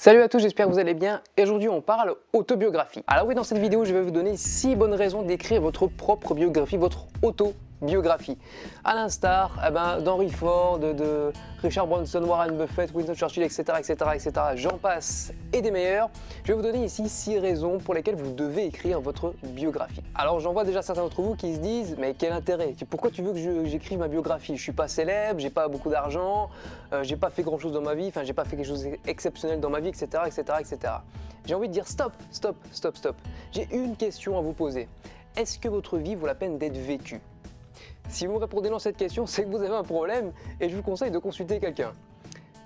Salut à tous, j'espère que vous allez bien. Et aujourd'hui on parle autobiographie. Alors oui, dans cette vidéo je vais vous donner 6 bonnes raisons d'écrire votre propre biographie, votre autobiographie. À l'instar d'Henry Ford, de Richard Branson, Warren Buffett, Winston Churchill, etc. J'en passe et des meilleurs. Je vais vous donner ici 6 raisons pour lesquelles vous devez écrire votre biographie. Alors j'en vois déjà certains d'entre vous qui se disent mais quel intérêt? Pourquoi tu veux que j'écrive ma biographie? Je suis pas célèbre, j'ai pas beaucoup d'argent, j'ai pas fait grand chose dans ma vie, enfin j'ai pas fait quelque chose d'exceptionnel dans ma vie, etc. J'ai envie de dire stop. J'ai une question à vous poser. Est-ce que votre vie vaut la peine d'être vécue? Si vous me répondez non à cette question, c'est que vous avez un problème et je vous conseille de consulter quelqu'un.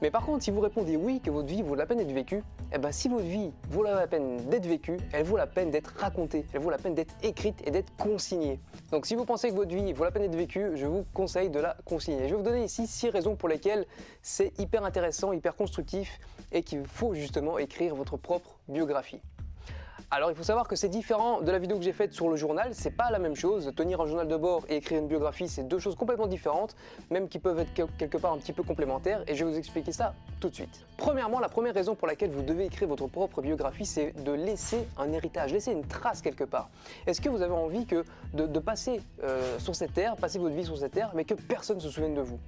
Mais par contre, si vous répondez oui, que votre vie vaut la peine d'être vécue, si votre vie vaut la peine d'être vécue, elle vaut la peine d'être racontée, elle vaut la peine d'être écrite et d'être consignée. Donc si vous pensez que votre vie vaut la peine d'être vécue, je vous conseille de la consigner. Je vais vous donner ici 6 raisons pour lesquelles c'est hyper intéressant, hyper constructif et qu'il faut justement écrire votre propre biographie. Alors il faut savoir que c'est différent de la vidéo que j'ai faite sur le journal, c'est pas la même chose. Tenir un journal de bord et écrire une biographie, c'est deux choses complètement différentes, même qui peuvent être quelque part un petit peu complémentaires, et je vais vous expliquer ça tout de suite. Premièrement, la première raison pour laquelle vous devez écrire votre propre biographie, c'est de laisser un héritage, laisser une trace quelque part. Est-ce que vous avez envie de passer sur cette terre, passer votre vie sur cette terre, mais que personne ne se souvienne de vous?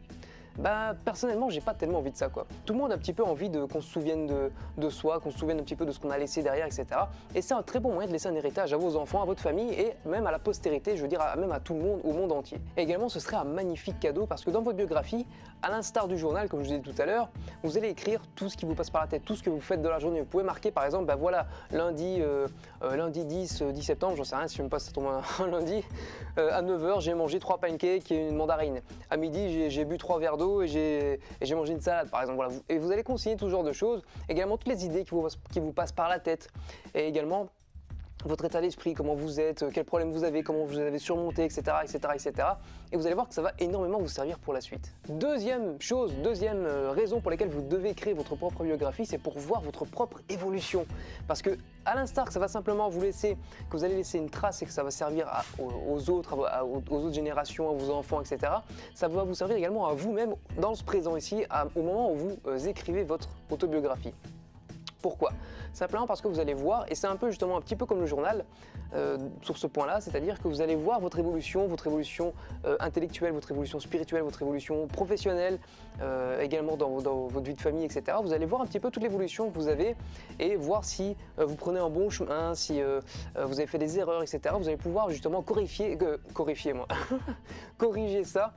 Personnellement, j'ai pas tellement envie de ça, quoi. Tout le monde a un petit peu envie qu'on se souvienne de soi, qu'on se souvienne un petit peu de ce qu'on a laissé derrière, etc. Et c'est un très bon moyen de laisser un héritage à vos enfants, à votre famille et même à la postérité, je veux dire même à tout le monde, au monde entier. Et également, ce serait un magnifique cadeau parce que dans votre biographie, à l'instar du journal, comme je vous ai dit tout à l'heure, vous allez écrire tout ce qui vous passe par la tête, tout ce que vous faites de la journée. Vous pouvez marquer par exemple, voilà, lundi 10 septembre, j'en sais rien si je me passe ça tombe un lundi, à 9 h, j'ai mangé 3 pancakes et une mandarine. À midi, j'ai bu 3 verres d'eau et j'ai mangé une salade par exemple. Voilà. Et vous allez consigner tout ce genre de choses, également toutes les idées qui vous passent par la tête et également votre état d'esprit, comment vous êtes, quels problèmes vous avez, comment vous avez surmonté, etc. Et vous allez voir que ça va énormément vous servir pour la suite. Deuxième raison pour laquelle vous devez créer votre propre biographie, c'est pour voir votre propre évolution. Parce que à l'instar que ça va simplement vous laisser, que vous allez laisser une trace et que ça va servir aux autres générations, à vos enfants, etc. Ça va vous servir également à vous-même dans ce présent ici, au moment où vous écrivez votre autobiographie. Pourquoi? Simplement parce que vous allez voir, et c'est un peu justement un petit peu comme le journal sur ce point-là, c'est-à-dire que vous allez voir votre évolution intellectuelle, votre évolution spirituelle, votre évolution professionnelle, également dans votre vie de famille, etc. Vous allez voir un petit peu toute l'évolution que vous avez et voir si vous prenez un bon chemin, si vous avez fait des erreurs, etc. Vous allez pouvoir justement corriger ça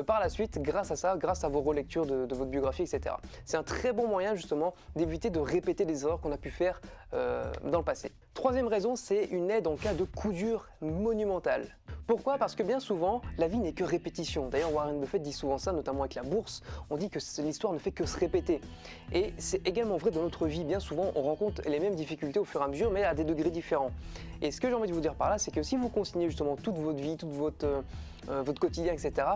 par la suite grâce à ça, grâce à vos relectures de votre biographie, etc. C'est un très bon moyen justement d'éviter de répéter des erreurs qu'on a pu faire dans le passé. Troisième raison, c'est une aide en cas de coup dur monumental. Pourquoi? Parce que bien souvent, la vie n'est que répétition. D'ailleurs, Warren Buffett dit souvent ça, notamment avec la bourse. On dit que l'histoire ne fait que se répéter. Et c'est également vrai dans notre vie. Bien souvent, on rencontre les mêmes difficultés au fur et à mesure, mais à des degrés différents. Et ce que j'ai envie de vous dire par là, c'est que si vous consignez justement toute votre vie, toute votre quotidien, etc.,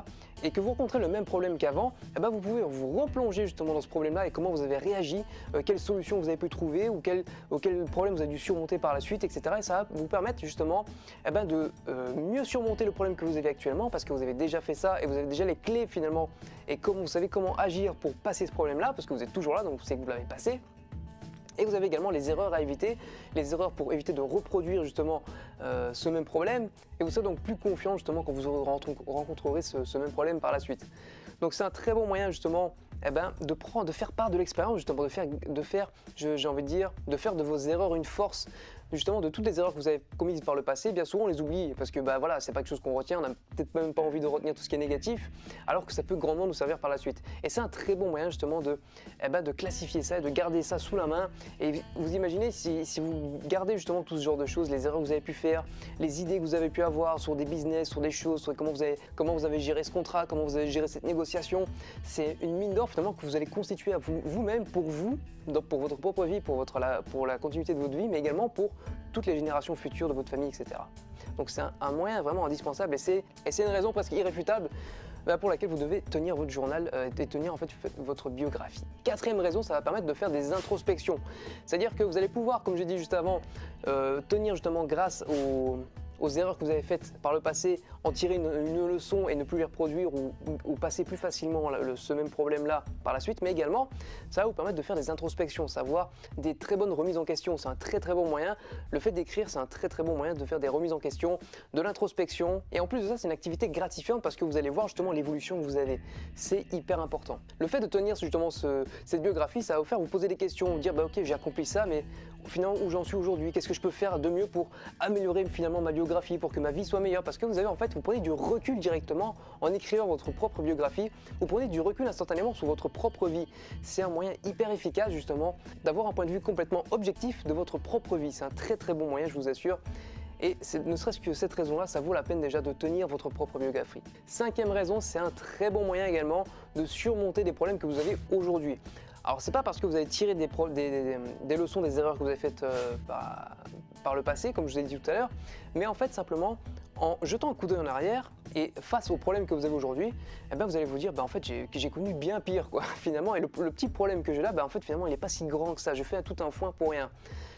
et que vous rencontrez le même problème qu'avant, vous pouvez vous replonger justement dans ce problème-là et comment vous avez réagi, quelles solutions vous avez pu trouver ou quel problème vous avez dû surmonter par la suite, etc. Et ça va vous permettre justement de mieux surmonter le problème que vous avez actuellement parce que vous avez déjà fait ça et vous avez déjà les clés finalement et comme vous savez comment agir pour passer ce problème-là parce que vous êtes toujours là, donc vous savez que vous l'avez passé. Et vous avez également les erreurs à éviter, les erreurs pour éviter de reproduire justement ce même problème. Et vous serez donc plus confiant justement quand vous rencontrerez ce même problème par la suite. Donc c'est un très bon moyen justement de faire part de l'expérience, justement de faire de vos erreurs une force. Justement de toutes les erreurs que vous avez commises par le passé, bien souvent on les oublie parce que voilà, c'est pas quelque chose qu'on retient, on n'a peut-être même pas envie de retenir tout ce qui est négatif, alors que ça peut grandement nous servir par la suite. Et c'est un très bon moyen justement de classifier ça et de garder ça sous la main. Et vous imaginez si vous gardez justement tout ce genre de choses, les erreurs que vous avez pu faire, les idées que vous avez pu avoir sur des business, sur des choses, sur comment vous avez géré ce contrat, comment vous avez géré cette négociation, c'est une mine d'or finalement que vous allez constituer à vous-même pour votre propre vie, pour la continuité de votre vie, mais également pour toutes les générations futures de votre famille, etc. Donc c'est un moyen vraiment indispensable et c'est une raison presque irréfutable pour laquelle vous devez tenir votre journal et tenir en fait votre biographie. Quatrième raison, ça va permettre de faire des introspections. C'est-à-dire que vous allez pouvoir, comme j'ai dit juste avant, tenir justement grâce aux erreurs que vous avez faites par le passé, en tirer une leçon et ne plus les reproduire ou passer plus facilement ce même problème-là par la suite, mais également ça va vous permettre de faire des introspections, savoir des très bonnes remises en question. C'est un très bon moyen. Le fait d'écrire, c'est un très bon moyen de faire des remises en question, de l'introspection, et en plus de ça, c'est une activité gratifiante parce que vous allez voir justement l'évolution que vous avez. C'est hyper important. Le fait de tenir justement cette biographie, ça va vous faire vous poser des questions, vous dire bah ok, j'ai accompli ça, mais finalement où j'en suis aujourd'hui, qu'est-ce que je peux faire de mieux pour améliorer finalement ma biographie, pour que ma vie soit meilleure, parce que vous avez en fait, vous prenez du recul directement en écrivant votre propre biographie, vous prenez du recul instantanément sur votre propre vie. C'est un moyen hyper efficace justement d'avoir un point de vue complètement objectif de votre propre vie. C'est un très bon moyen, je vous assure. Et ne serait-ce que cette raison-là, ça vaut la peine déjà de tenir votre propre biographie. Cinquième raison, c'est un très bon moyen également de surmonter des problèmes que vous avez aujourd'hui. Alors c'est pas parce que vous avez tiré des leçons des erreurs que vous avez faites par le passé, comme je vous ai dit tout à l'heure, mais en fait simplement en jetant un coup d'œil en arrière et face aux problèmes que vous avez aujourd'hui, eh ben, vous allez vous dire en fait j'ai connu bien pire quoi finalement, et le petit problème que j'ai là, en fait finalement il n'est pas si grand que ça, je fais tout un foin pour rien.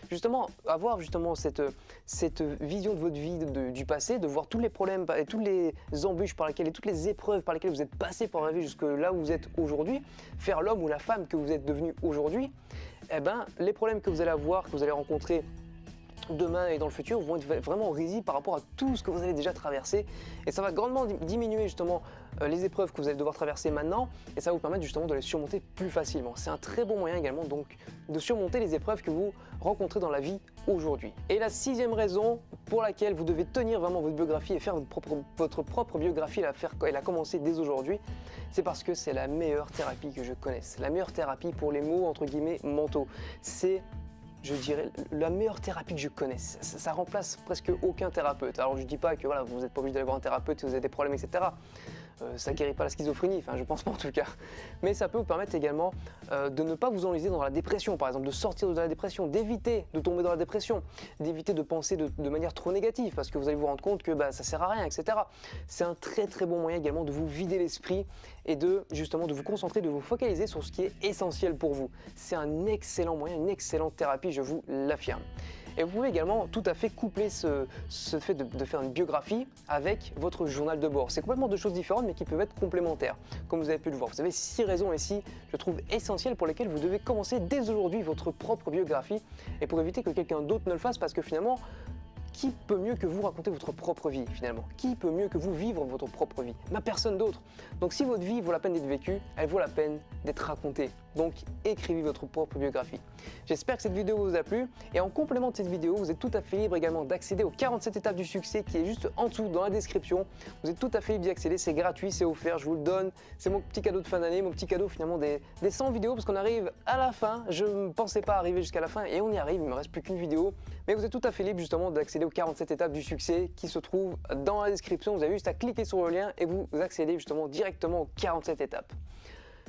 Justement, avoir justement cette vision de votre vie du passé, de voir tous les problèmes et toutes les embûches par lesquelles et toutes les épreuves par lesquelles vous êtes passé pour arriver jusque là où vous êtes aujourd'hui, faire l'homme ou la femme que vous êtes devenu aujourd'hui, eh ben, les problèmes que vous allez avoir, que vous allez rencontrer demain et dans le futur vont être vraiment risibles par rapport à tout ce que vous avez déjà traversé, et ça va grandement diminuer justement les épreuves que vous allez devoir traverser maintenant, et ça va vous permettre justement de les surmonter plus facilement. C'est un très bon moyen également donc de surmonter les épreuves que vous rencontrez dans la vie aujourd'hui. Et la sixième raison pour laquelle vous devez tenir vraiment votre biographie et faire votre propre biographie et la commencer dès aujourd'hui, c'est parce que c'est la meilleure thérapie que je connaisse. La meilleure thérapie pour les maux entre guillemets mentaux. C'est, je dirais, la meilleure thérapie que je connaisse. Ça remplace presque aucun thérapeute. Alors je dis pas que voilà, vous n'êtes pas obligé d'aller voir un thérapeute si vous avez des problèmes, etc. Ça guérit pas la schizophrénie, enfin je pense pas en tout cas. Mais ça peut vous permettre également de ne pas vous enliser dans la dépression, par exemple, de sortir de la dépression, d'éviter de tomber dans la dépression, d'éviter de penser de manière trop négative, parce que vous allez vous rendre compte que ça sert à rien, etc. C'est un très bon moyen également de vous vider l'esprit et justement de vous concentrer, de vous focaliser sur ce qui est essentiel pour vous. C'est un excellent moyen, une excellente thérapie, je vous l'affirme. Et vous pouvez également tout à fait coupler ce fait de faire une biographie avec votre journal de bord. C'est complètement deux choses différentes mais qui peuvent être complémentaires, comme vous avez pu le voir. Vous avez 6 raisons ici, je trouve essentielles, pour lesquelles vous devez commencer dès aujourd'hui votre propre biographie, et pour éviter que quelqu'un d'autre ne le fasse, parce que finalement, qui peut mieux que vous raconter votre propre vie finalement? Qui peut mieux que vous vivre votre propre vie? Personne d'autre. Donc si votre vie vaut la peine d'être vécue, elle vaut la peine d'être racontée. Donc écrivez votre propre biographie. J'espère que cette vidéo vous a plu, et en complément de cette vidéo, vous êtes tout à fait libre également d'accéder aux 47 étapes du succès qui est juste en dessous dans la description. Vous êtes tout à fait libre d'y accéder, c'est gratuit, c'est offert, je vous le donne. C'est mon petit cadeau de fin d'année, mon petit cadeau finalement des 100 vidéos, parce qu'on arrive à la fin. Je ne pensais pas arriver jusqu'à la fin et on y arrive, il ne me reste plus qu'une vidéo. Mais vous êtes tout à fait libre justement d'accéder aux 47 étapes du succès qui se trouvent dans la description. Vous avez juste à cliquer sur le lien et vous accédez justement directement aux 47 étapes.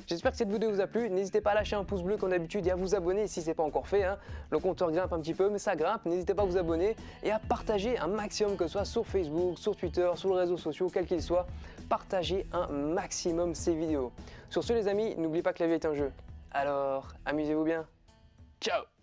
J'espère que cette vidéo vous a plu. N'hésitez pas à lâcher un pouce bleu comme d'habitude et à vous abonner si ce n'est pas encore fait. Le compteur grimpe un petit peu, mais ça grimpe. N'hésitez pas à vous abonner et à partager un maximum, que ce soit sur Facebook, sur Twitter, sur les réseaux sociaux, quels qu'ils soient. Partagez un maximum ces vidéos. Sur ce les amis, n'oubliez pas que la vie est un jeu. Alors, amusez-vous bien. Ciao!